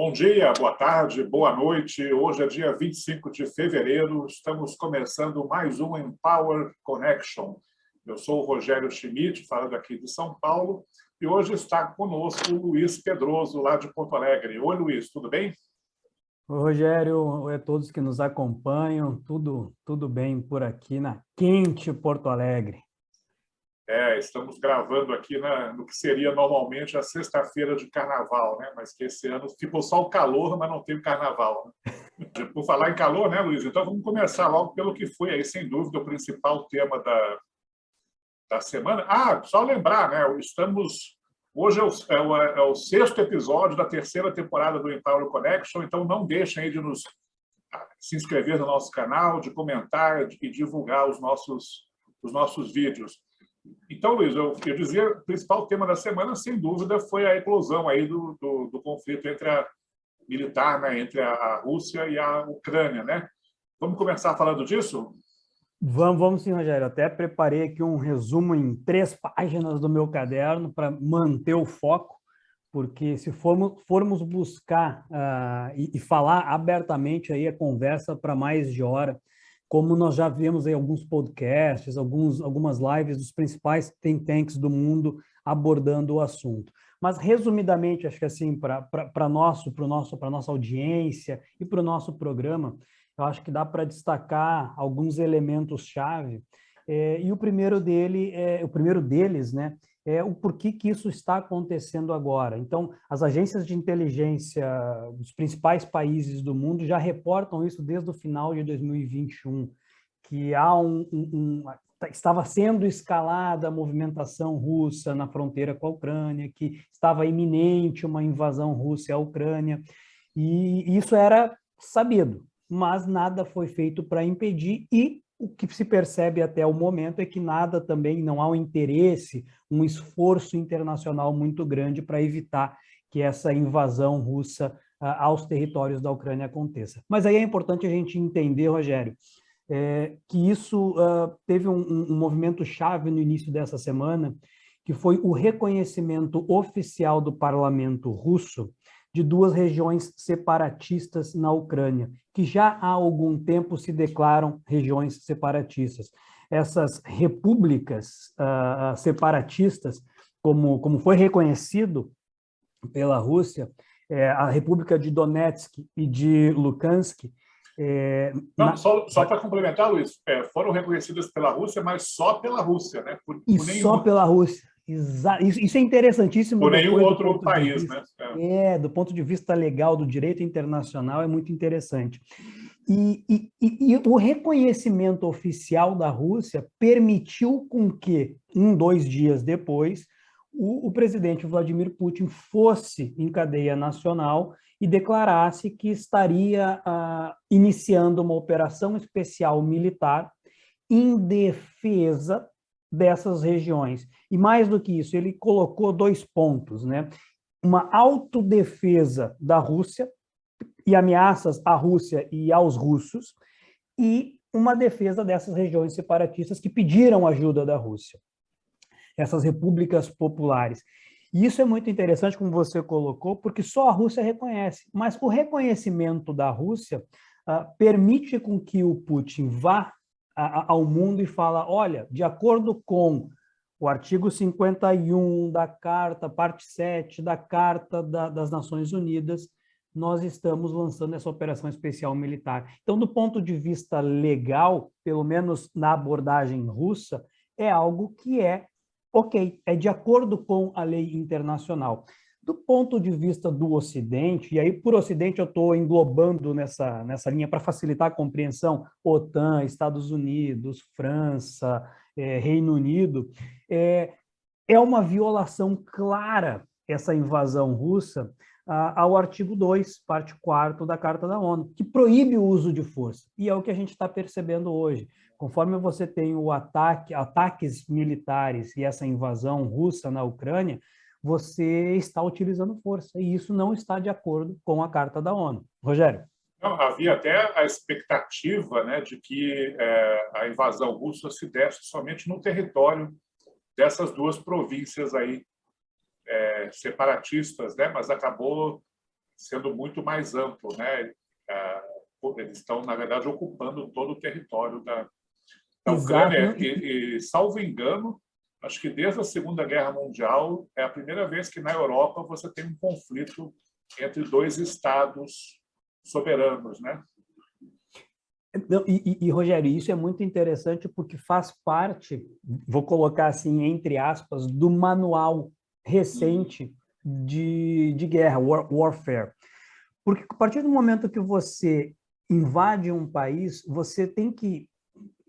Bom dia, boa tarde, boa noite. Hoje é dia 25 de fevereiro. Estamos começando mais um Empower Connection. Eu sou o Rogério Schmidt, falando aqui de São Paulo, e hoje está conosco o Luiz Pedroso, lá de Porto Alegre. Oi, Luiz, tudo bem? Oi, Rogério, oi a todos que nos acompanham. Tudo bem por aqui na quente Porto Alegre. Estamos gravando aqui no que seria normalmente a sexta-feira de carnaval, né? Mas que esse ano ficou só o calor, mas não teve carnaval, né? Por falar em calor, né, Luiz? Então vamos começar logo pelo que foi aí, sem dúvida, o principal tema da semana. Só lembrar, né? Hoje é o sexto episódio da terceira temporada do Empower Connection, então não deixem aí de se inscrever no nosso canal, de comentar e divulgar os nossos vídeos. Então, Luiz, eu dizia, o principal tema da semana, sem dúvida, foi a eclosão aí do conflito militar, né, entre a Rússia e a Ucrânia, né? Vamos começar falando disso? Vamos sim, Rogério. Até preparei aqui um resumo em 3 páginas do meu caderno para manter o foco, porque se formos buscar e falar abertamente aí a conversa para mais de hora, como nós já vimos em alguns podcasts, algumas lives dos principais think tanks do mundo abordando o assunto. Mas, resumidamente, acho que assim, para nossa audiência e para o nosso programa, eu acho que dá para destacar alguns elementos-chave. E o primeiro deles, né, é o porquê que isso está acontecendo agora. Então, as agências de inteligência dos principais países do mundo já reportam isso desde o final de 2021, que estava sendo escalada a movimentação russa na fronteira com a Ucrânia, que estava iminente uma invasão russa à Ucrânia, e isso era sabido, mas nada foi feito para impedir, e o que se percebe até o momento é que não há um interesse, um esforço internacional muito grande para evitar que essa invasão russa aos territórios da Ucrânia aconteça. Mas aí é importante a gente entender, Rogério, que isso teve um movimento chave no início dessa semana, que foi o reconhecimento oficial do parlamento russo de 2 regiões separatistas na Ucrânia, que já há algum tempo se declaram regiões separatistas. Essas repúblicas separatistas, como foi reconhecido pela Rússia, a República de Donetsk e de Luhansk. Só para complementar, Luiz, foram reconhecidas pela Rússia, mas só pela Rússia, né? Só pela Rússia. Isso é interessantíssimo. Por nenhum outro país, né? Do ponto de vista legal do direito internacional, é muito interessante. E o reconhecimento oficial da Rússia permitiu com que, 2 dias depois, o presidente Vladimir Putin fosse em cadeia nacional e declarasse que estaria iniciando uma operação especial militar em defesa dessas regiões. E mais do que isso, ele colocou 2 pontos, né? Uma autodefesa da Rússia e ameaças à Rússia e aos russos, e uma defesa dessas regiões separatistas que pediram ajuda da Rússia, essas repúblicas populares. E isso é muito interessante, como você colocou, porque só a Rússia reconhece, mas o reconhecimento da Rússia permite com que o Putin vá ao mundo e fala, olha, de acordo com o artigo 51 da Carta, parte 7 da Carta das Nações Unidas, nós estamos lançando essa operação especial militar. Então, do ponto de vista legal, pelo menos na abordagem russa, é algo que é ok, é de acordo com a lei internacional. Do ponto de vista do Ocidente, e aí por Ocidente eu estou englobando nessa linha para facilitar a compreensão, OTAN, Estados Unidos, França, Reino Unido, é uma violação clara essa invasão russa ao artigo 2, parte 4ª da Carta da ONU, que proíbe o uso de força. E é o que a gente está percebendo hoje. Conforme você tem ataques militares e essa invasão russa na Ucrânia, você está utilizando força, e isso não está de acordo com a Carta da ONU. Rogério? Não, havia até a expectativa, né, de que a invasão russa se desse somente no território dessas 2 províncias aí separatistas, né, mas acabou sendo muito mais amplo, né? Eles estão, na verdade, ocupando todo o território da Exato. Ucrânia. E, salvo engano, acho que desde a Segunda Guerra Mundial é a primeira vez que na Europa você tem um conflito entre dois estados soberanos, né? Rogério, isso é muito interessante porque faz parte, vou colocar assim, entre aspas, do manual recente de guerra, warfare. Porque a partir do momento que você invade um país, você tem que,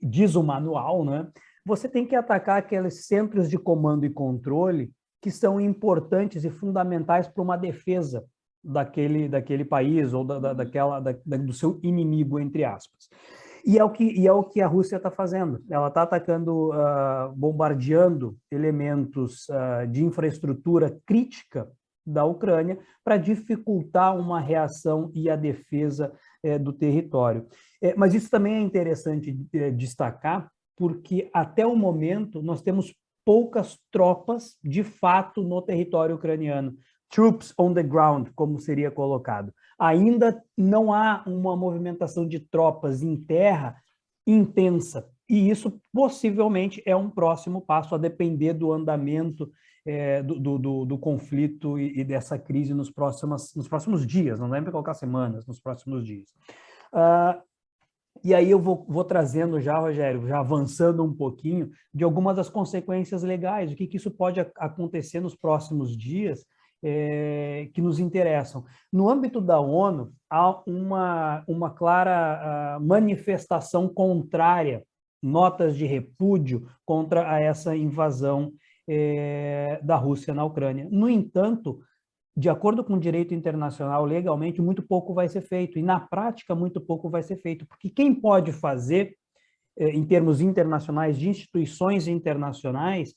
diz o manual, né? Você tem que atacar aqueles centros de comando e controle que são importantes e fundamentais para uma defesa daquele país ou do seu inimigo, entre aspas. E é o que a Rússia está fazendo. Ela está atacando, bombardeando elementos de infraestrutura crítica da Ucrânia para dificultar uma reação e a defesa do território. Mas isso também é interessante destacar, porque até o momento nós temos poucas tropas de fato no território ucraniano. Troops on the ground, como seria colocado. Ainda não há uma movimentação de tropas em terra intensa, e isso possivelmente é um próximo passo, a depender do andamento do conflito e dessa crise nos próximos dias, não dá para colocar semanas, nos próximos dias. E aí eu vou trazendo já, Rogério, já avançando um pouquinho, de algumas das consequências legais, o que isso pode acontecer nos próximos dias, que nos interessam. No âmbito da ONU, há uma clara manifestação contrária, notas de repúdio contra essa invasão da Rússia na Ucrânia. No entanto, de acordo com o direito internacional, legalmente, muito pouco vai ser feito, e na prática, muito pouco vai ser feito, porque quem pode fazer, em termos internacionais, de instituições internacionais,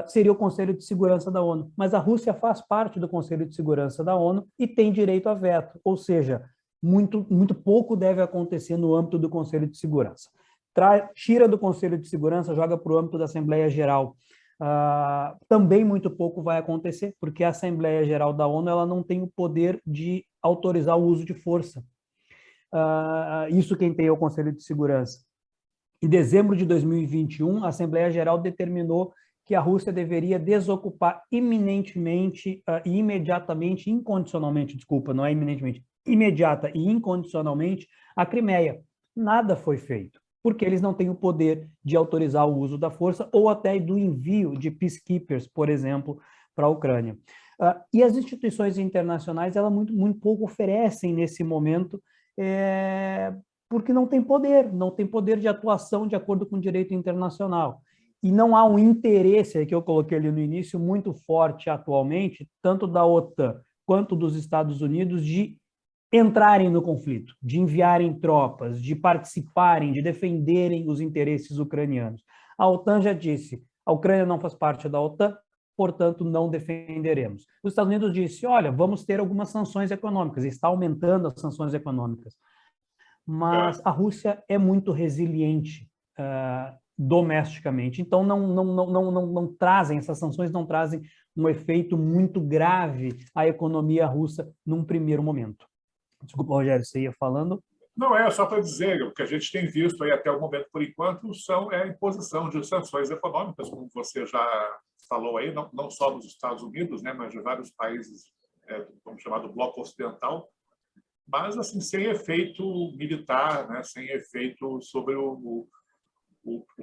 seria o Conselho de Segurança da ONU. Mas a Rússia faz parte do Conselho de Segurança da ONU e tem direito a veto, ou seja, muito, muito pouco deve acontecer no âmbito do Conselho de Segurança. Tira do Conselho de Segurança, joga para o âmbito da Assembleia Geral. Também muito pouco vai acontecer, porque a Assembleia Geral da ONU ela não tem o poder de autorizar o uso de força. Isso quem tem é o Conselho de Segurança. Em dezembro de 2021, a Assembleia Geral determinou que a Rússia deveria desocupar iminentemente e imediatamente, incondicionalmente, desculpa, não é iminentemente, imediata e incondicionalmente, a Crimeia. Nada foi feito, porque eles não têm o poder de autorizar o uso da força ou até do envio de peacekeepers, por exemplo, para a Ucrânia. E as instituições internacionais, elas muito pouco oferecem nesse momento, porque não tem poder de atuação de acordo com o direito internacional. E não há um interesse, que eu coloquei ali no início, muito forte atualmente, tanto da OTAN quanto dos Estados Unidos, de entrarem no conflito, de enviarem tropas, de participarem, de defenderem os interesses ucranianos. A OTAN já disse, a Ucrânia não faz parte da OTAN, portanto, não defenderemos. Os Estados Unidos disse, olha, vamos ter algumas sanções econômicas, está aumentando as sanções econômicas. Mas a Rússia é muito resiliente domesticamente, então não trazem, essas sanções não trazem um efeito muito grave à economia russa num primeiro momento. Desculpa, Rogério, você ia falando? Não, só para dizer, o que a gente tem visto aí até o momento, por enquanto, é a imposição de sanções econômicas, como você já falou aí, não só dos Estados Unidos, né, mas de vários países, vamos chamar do bloco ocidental, mas assim, sem efeito militar, né, sem efeito sobre o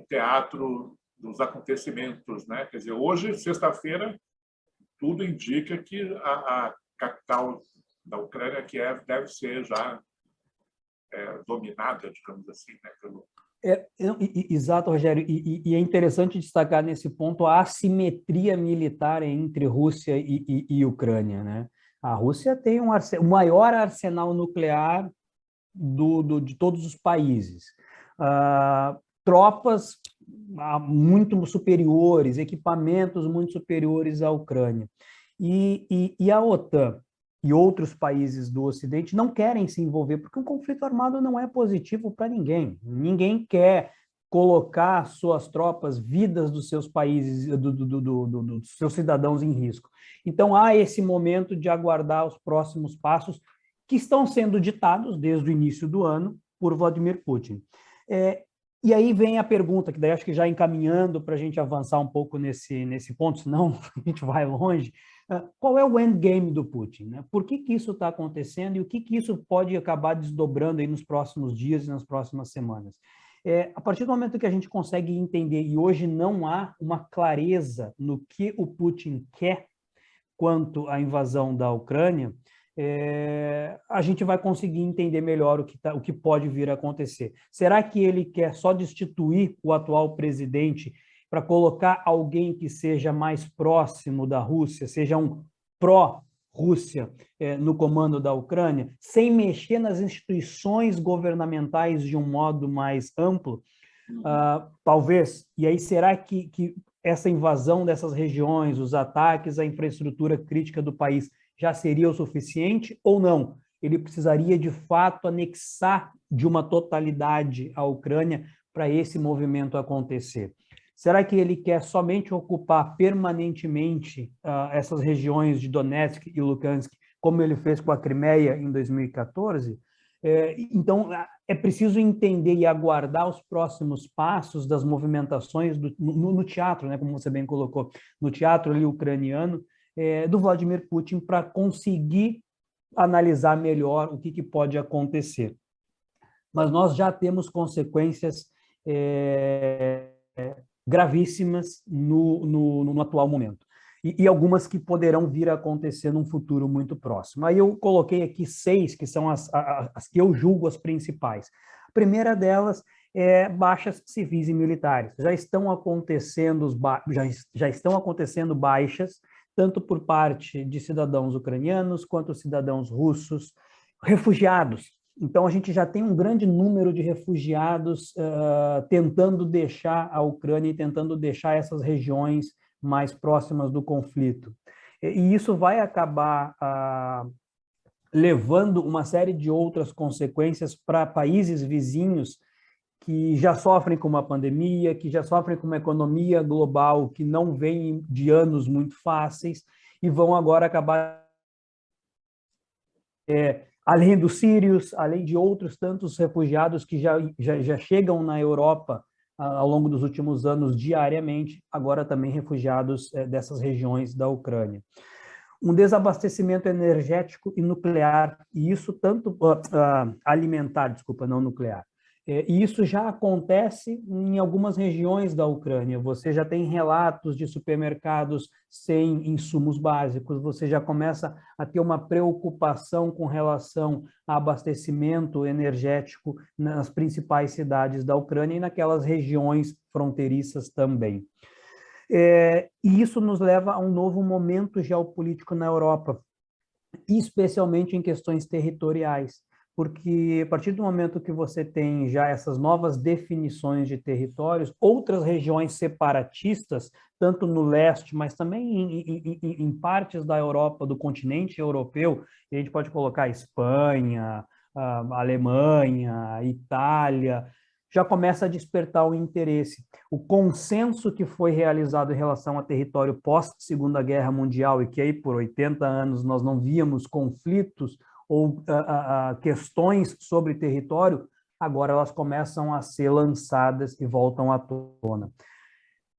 teatro dos acontecimentos, né? Quer dizer, hoje, sexta-feira, tudo indica que a capital da Ucrânia, Kiev, deve ser já dominada, digamos assim, né, pelo... Exato, Rogério, e é interessante destacar nesse ponto a assimetria militar entre Rússia e Ucrânia, né? A Rússia tem o maior arsenal nuclear de todos os países. Tropas muito superiores, equipamentos muito superiores à Ucrânia. E a OTAN e outros países do Ocidente não querem se envolver, porque um conflito armado não é positivo para ninguém. Ninguém quer colocar suas tropas, vidas dos seus países, dos seus cidadãos em risco. Então, há esse momento de aguardar os próximos passos que estão sendo ditados desde o início do ano por Vladimir Putin. E aí vem a pergunta, que daí acho que já encaminhando para a gente avançar um pouco nesse ponto, senão a gente vai longe. Qual é o endgame do Putin, né? Por que isso está acontecendo e o que isso pode acabar desdobrando aí nos próximos dias e nas próximas semanas? A partir do momento que a gente consegue entender, e hoje não há uma clareza no que o Putin quer quanto à invasão da Ucrânia, a gente vai conseguir entender melhor o que pode vir a acontecer. Será que ele quer só destituir o atual presidente para colocar alguém que seja mais próximo da Rússia, seja um pró-Rússia no comando da Ucrânia, sem mexer nas instituições governamentais de um modo mais amplo? Talvez. E aí, será que essa invasão dessas regiões, os ataques à infraestrutura crítica do país, já seria o suficiente ou não? Ele precisaria, de fato, anexar de uma totalidade a Ucrânia para esse movimento acontecer? Será que ele quer somente ocupar permanentemente essas regiões de Donetsk e Luhansk, como ele fez com a Crimeia em 2014? Então, é preciso entender e aguardar os próximos passos das movimentações no teatro, né, como você bem colocou, no teatro ali ucraniano, do Vladimir Putin, para conseguir analisar melhor o que pode acontecer. Mas nós já temos consequências gravíssimas no atual momento. E algumas que poderão vir a acontecer num futuro muito próximo. Aí eu coloquei aqui 6, que são as que eu julgo as principais. A primeira delas é baixas civis e militares. Já estão acontecendo baixas, tanto por parte de cidadãos ucranianos quanto cidadãos russos, refugiados. Então, a gente já tem um grande número de refugiados tentando deixar a Ucrânia e tentando deixar essas regiões mais próximas do conflito. E isso vai acabar levando uma série de outras consequências para países vizinhos que já sofrem com uma pandemia, que já sofrem com uma economia global que não vem de anos muito fáceis e vão agora acabar... além dos sírios, além de outros tantos refugiados que já chegam na Europa ao longo dos últimos anos diariamente, agora também refugiados dessas regiões da Ucrânia. Um desabastecimento energético e nuclear, e isso tanto alimentar, desculpa, não nuclear. E isso já acontece em algumas regiões da Ucrânia. Você já tem relatos de supermercados sem insumos básicos, você já começa a ter uma preocupação com relação a abastecimento energético nas principais cidades da Ucrânia e naquelas regiões fronteiriças também. E isso nos leva a um novo momento geopolítico na Europa, especialmente em questões territoriais. Porque a partir do momento que você tem já essas novas definições de territórios, outras regiões separatistas, tanto no leste, mas também em partes da Europa, do continente europeu, a gente pode colocar Espanha, Alemanha, Itália, já começa a despertar o interesse. O consenso que foi realizado em relação a território pós-Segunda Guerra Mundial, e que aí por 80 anos nós não víamos conflitos ou questões sobre território, agora elas começam a ser lançadas e voltam à tona.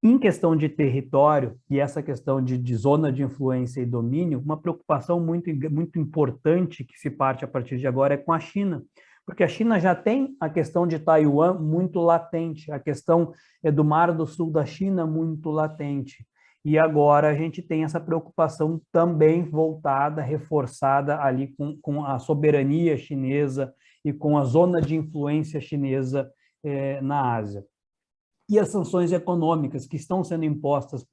Em questão de território, e essa questão de zona de influência e domínio, uma preocupação muito importante que se parte a partir de agora é com a China, porque a China já tem a questão de Taiwan muito latente, a questão do Mar do Sul da China muito latente. E agora a gente tem essa preocupação também voltada, reforçada ali com a soberania chinesa e com a zona de influência chinesa na Ásia. E as sanções econômicas que estão sendo impostas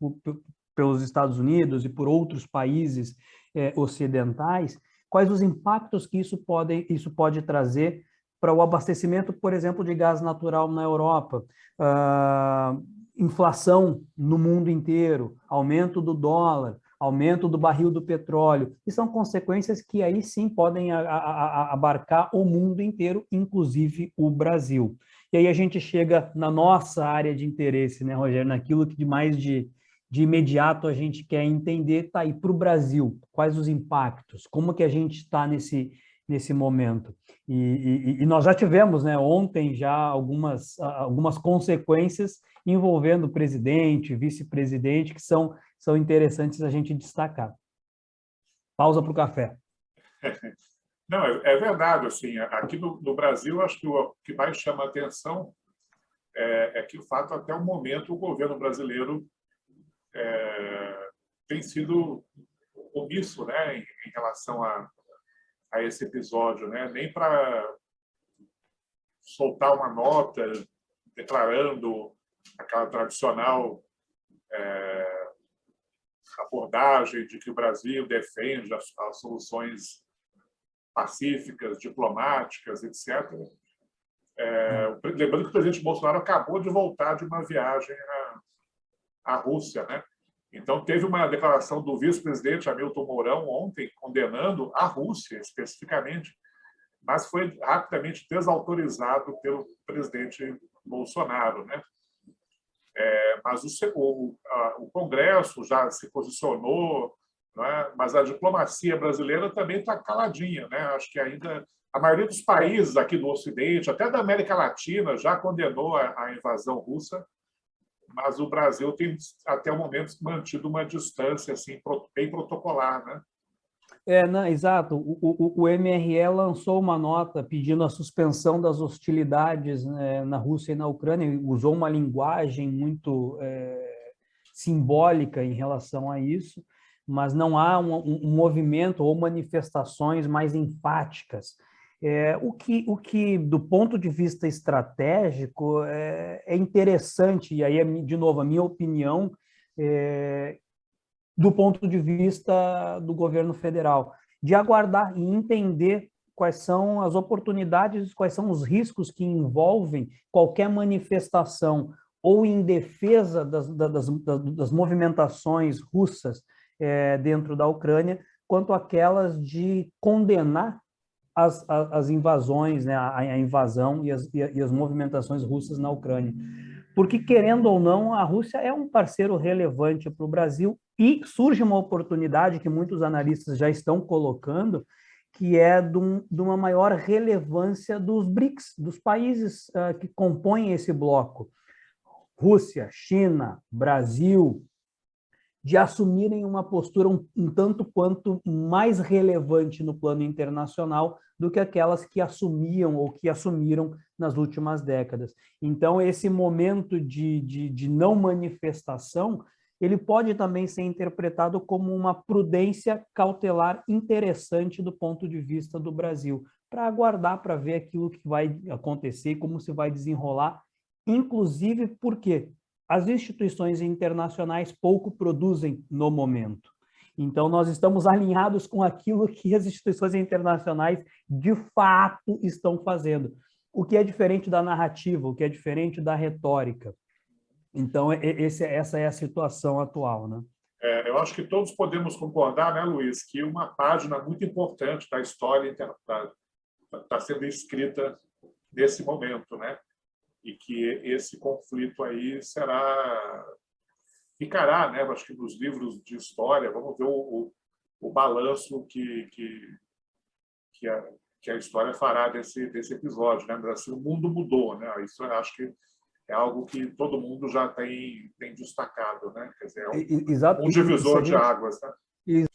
pelos Estados Unidos e por outros países ocidentais, quais os impactos que isso pode trazer para o abastecimento, por exemplo, de gás natural na Europa, inflação no mundo inteiro, aumento do dólar, aumento do barril do petróleo, e são consequências que aí sim podem abarcar o mundo inteiro, inclusive o Brasil. E aí a gente chega na nossa área de interesse, né, Rogério, naquilo que de imediato a gente quer entender, tá aí para o Brasil, quais os impactos, como que a gente está nesse momento. E nós já tivemos, né, ontem já algumas consequências envolvendo o presidente, vice-presidente, que são interessantes a gente destacar. Pausa para o café. Não, é verdade. Assim, aqui no Brasil, acho que o que mais chama a atenção é que, o fato, até o momento, o governo brasileiro tem sido omisso, né, em relação a esse episódio, né? Nem para soltar uma nota declarando aquela tradicional abordagem de que o Brasil defende as soluções pacíficas, diplomáticas, etc. Lembrando que o presidente Bolsonaro acabou de voltar de uma viagem à Rússia, né? Então, teve uma declaração do vice-presidente Hamilton Mourão ontem, condenando a Rússia, especificamente, mas foi rapidamente desautorizado pelo presidente Bolsonaro, né? Mas o Congresso já se posicionou, né? Mas a diplomacia brasileira também está caladinha, né? Acho que ainda a maioria dos países aqui do Ocidente, até da América Latina, já condenou a invasão russa, mas o Brasil tem, até o momento, mantido uma distância assim, bem protocolar, né? Não, exato. O MRE lançou uma nota pedindo a suspensão das hostilidades, né, na Rússia e na Ucrânia, usou uma linguagem muito simbólica em relação a isso, mas não há um movimento ou manifestações mais enfáticas. O que, do ponto de vista estratégico, é interessante, e aí, de novo, a minha opinião, do ponto de vista do governo federal, de aguardar e entender quais são as oportunidades, quais são os riscos que envolvem qualquer manifestação ou em defesa das movimentações russas dentro da Ucrânia, quanto aquelas de condenar as invasões, né, a invasão e as movimentações russas na Ucrânia. Porque, querendo ou não, a Rússia é um parceiro relevante para o Brasil e surge uma oportunidade que muitos analistas já estão colocando, que é de uma maior relevância dos BRICS, dos países que compõem esse bloco. Rússia, China, Brasil, de assumirem uma postura um tanto quanto mais relevante no plano internacional do que aquelas que assumiam ou que assumiram nas últimas décadas. Então, esse momento de não manifestação, ele pode também ser interpretado como uma prudência cautelar interessante do ponto de vista do Brasil, para aguardar para ver aquilo que vai acontecer, como se vai desenrolar, inclusive porque as instituições internacionais pouco produzem no momento. Então, nós estamos alinhados com aquilo que as instituições internacionais de fato estão fazendo, o que é diferente da narrativa, o que é diferente da retórica. Então, essa é a situação atual, né? Eu acho que todos podemos concordar, né, Luiz, que uma página muito importante da história está sendo escrita nesse momento, né? E que esse conflito aí ficará, né? Acho que nos livros de história, vamos ver o balanço que a história fará desse episódio, né? Assim, o mundo mudou, né? Isso eu acho que é algo que todo mundo já tem destacado, né? Quer dizer, um divisor de águas, né?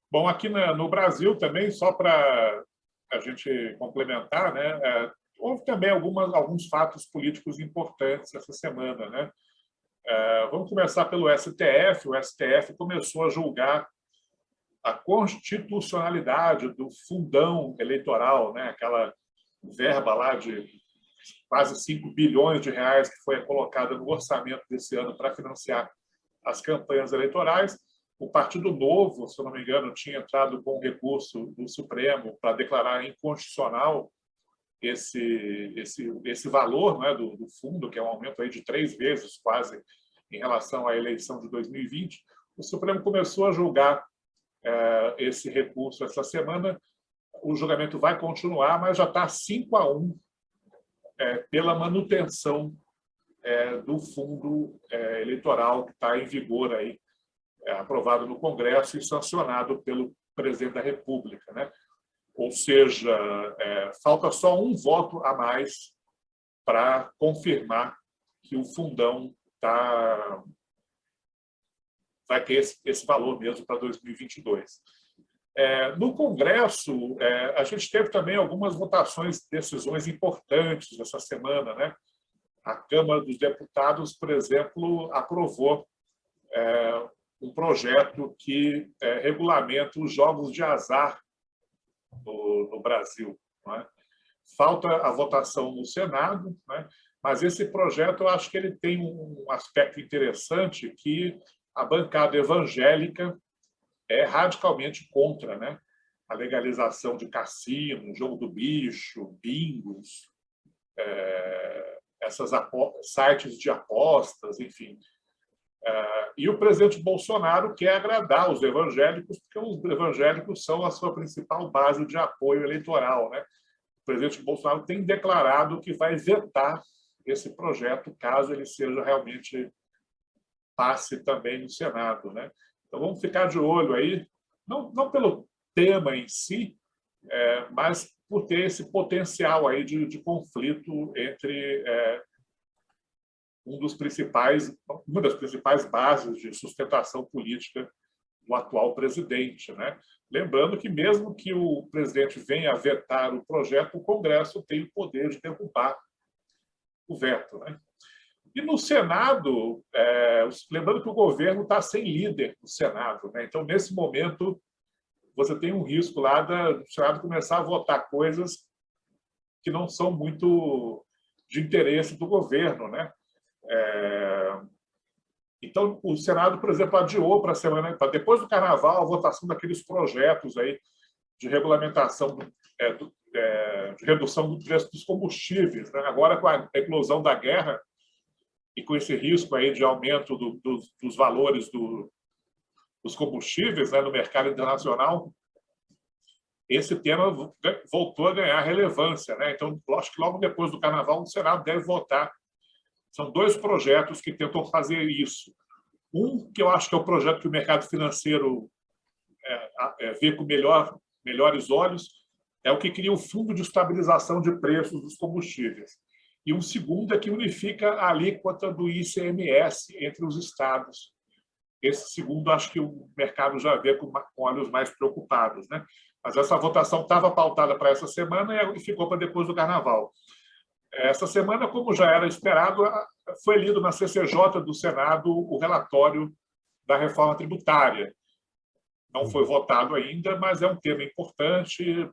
Bom, aqui no Brasil também, só para a gente complementar, né? Houve também alguns fatos políticos importantes essa semana, né? Vamos começar pelo STF. O STF começou a julgar a constitucionalidade do fundão eleitoral, né? Aquela verba lá de quase 5 bilhões de reais que foi colocada no orçamento desse ano para financiar as campanhas eleitorais. O Partido Novo, se eu não me engano, tinha entrado com um recurso do Supremo para declarar inconstitucional esse valor, né, do fundo, que é um aumento aí de 3 vezes quase em relação à eleição de 2020. O Supremo começou a julgar esse recurso essa semana. O julgamento vai continuar, mas já está 5-1 pela manutenção do fundo eleitoral que está em vigor aí, aprovado no Congresso e sancionado pelo presidente da República, né? Ou seja, falta só um voto a mais para confirmar que o fundão vai ter esse valor mesmo para 2022. No Congresso, a gente teve também algumas votações, decisões importantes essa semana, né? A Câmara dos Deputados, por exemplo, aprovou um projeto que regulamenta os jogos de azar no Brasil, não é? Falta a votação no Senado, né? Mas esse projeto, eu acho que ele tem um aspecto interessante, que a bancada evangélica é radicalmente contra, né? A legalização de cassino, jogo do bicho, bingos, essas sites de apostas, enfim. E o presidente Bolsonaro quer agradar os evangélicos, porque os evangélicos são a sua principal base de apoio eleitoral, né? O presidente Bolsonaro tem declarado que vai vetar esse projeto, caso ele seja realmente passe também no Senado, né? Então, vamos ficar de olho aí, não pelo tema em si, mas por ter esse potencial aí de conflito entre uma das principais bases de sustentação política do atual presidente, né? Lembrando que, mesmo que o presidente venha a vetar o projeto, o Congresso tem o poder de derrubar o veto, né? E no Senado, lembrando que o governo está sem líder no Senado, né? Então, nesse momento, você tem um risco lá do Senado começar a votar coisas que não são muito de interesse do governo, né? Então, o Senado, por exemplo, adiou para a semana, para depois do Carnaval, a votação daqueles projetos aí de regulamentação, de redução do preço dos combustíveis, né? Agora, com a eclosão da guerra e com esse risco aí de aumento dos valores dos combustíveis, né, no mercado internacional, esse tema voltou a ganhar relevância, né? Então, acho que logo depois do Carnaval, o Senado deve votar. São dois projetos que tentam fazer isso. Um, que eu acho que é o projeto que o mercado financeiro vê com melhores olhos, é o que cria o Fundo de Estabilização de Preços dos Combustíveis. E um segundo é que unifica a alíquota do ICMS entre os estados. Esse segundo, acho que o mercado já vê com olhos mais preocupados, né? Mas essa votação estava pautada para essa semana e ficou para depois do Carnaval. Essa semana, como já era esperado, foi lido na CCJ do Senado o relatório da reforma tributária. Não foi votado ainda, mas é um tema importante.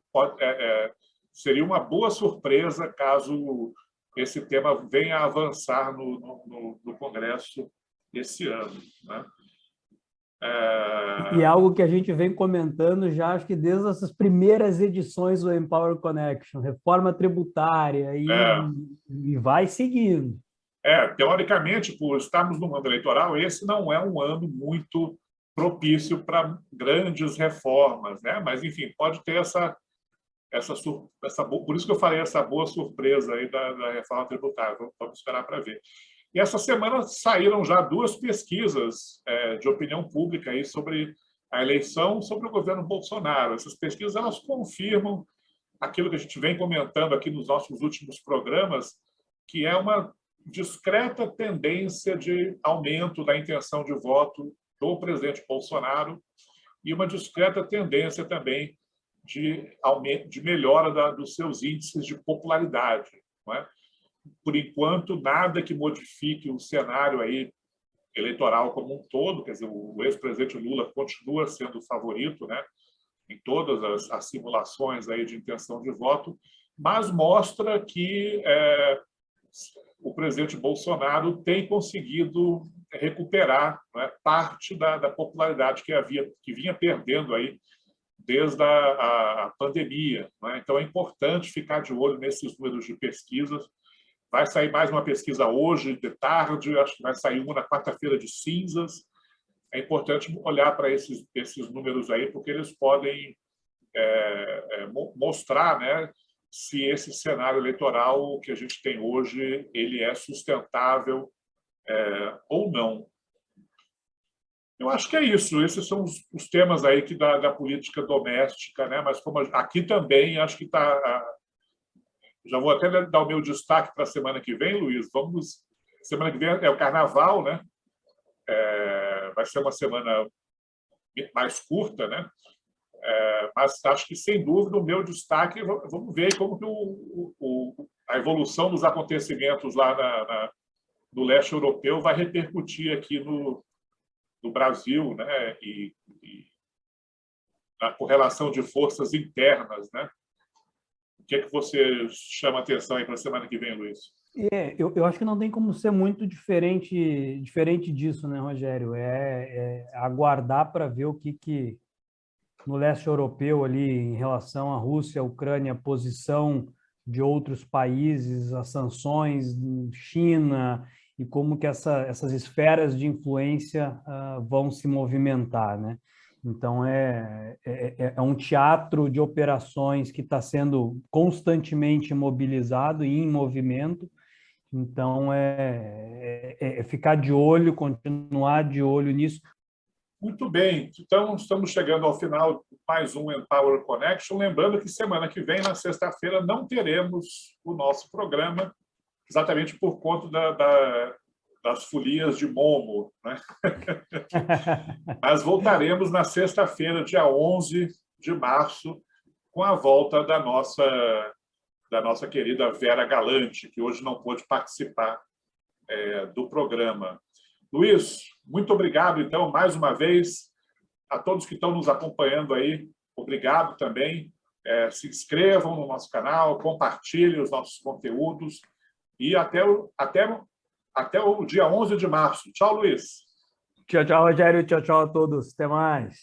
Seria uma boa surpresa caso esse tema venha a avançar no Congresso esse ano, né? E algo que a gente vem comentando já, acho que desde essas primeiras edições do Empower Connection, reforma tributária, e vai seguindo. Teoricamente, por estarmos no ano eleitoral, esse não é um ano muito propício para grandes reformas, né? Mas, enfim, pode ter por isso que eu falei essa boa surpresa aí da reforma tributária. Vamos esperar para ver. E essa semana saíram já duas pesquisas de opinião pública aí sobre a eleição, sobre o governo Bolsonaro. Essas pesquisas, elas confirmam aquilo que a gente vem comentando aqui nos nossos últimos programas, que é uma discreta tendência de aumento da intenção de voto do presidente Bolsonaro e uma discreta tendência também de melhora dos seus índices de popularidade, não é? Por enquanto, nada que modifique o cenário aí eleitoral como um todo, quer dizer, o ex-presidente Lula continua sendo o favorito, né, em todas as simulações aí de intenção de voto, mas mostra que o presidente Bolsonaro tem conseguido recuperar, né, parte da popularidade que vinha perdendo aí desde a pandemia, né? Então, é importante ficar de olho nesses números de pesquisas. Vai sair mais uma pesquisa hoje, de tarde, acho que vai sair uma na quarta-feira de cinzas. É importante olhar para esses números aí, porque eles podem mostrar, né, se esse cenário eleitoral que a gente tem hoje ele é sustentável ou não. Eu acho que é isso. Esses são os temas aí que da política doméstica, né? Mas como aqui também acho que está. Já vou até dar o meu destaque para a semana que vem, Luiz. Semana que vem é o Carnaval, né? Vai ser uma semana mais curta, né? Mas acho que, sem dúvida, o meu destaque, vamos ver como que a evolução dos acontecimentos lá no leste europeu vai repercutir aqui no Brasil, né? E na correlação de forças internas, né? O que é que você chama a atenção aí para a semana que vem, Luiz? Eu acho que não tem como ser muito diferente disso, né, Rogério? Aguardar para ver o que no leste europeu ali em relação à Rússia, à Ucrânia, a posição de outros países, as sanções, China, e como que essas esferas de influência vão se movimentar, né? Então, é um teatro de operações que está sendo constantemente mobilizado e em movimento. Então, ficar de olho, continuar de olho nisso. Muito bem. Então, estamos chegando ao final de mais um Empower Connection. Lembrando que semana que vem, na sexta-feira, não teremos o nosso programa, exatamente por conta das folias de Momo, né? Mas voltaremos na sexta-feira, dia 11 de março, com a volta da nossa querida Vera Galante, que hoje não pôde participar do programa. Luiz, muito obrigado, então, mais uma vez, a todos que estão nos acompanhando aí. Obrigado também. Se inscrevam no nosso canal, compartilhem os nossos conteúdos e até o dia 11 de março. Tchau, Luiz. Tchau, tchau, Rogério. Tchau, tchau a todos. Até mais.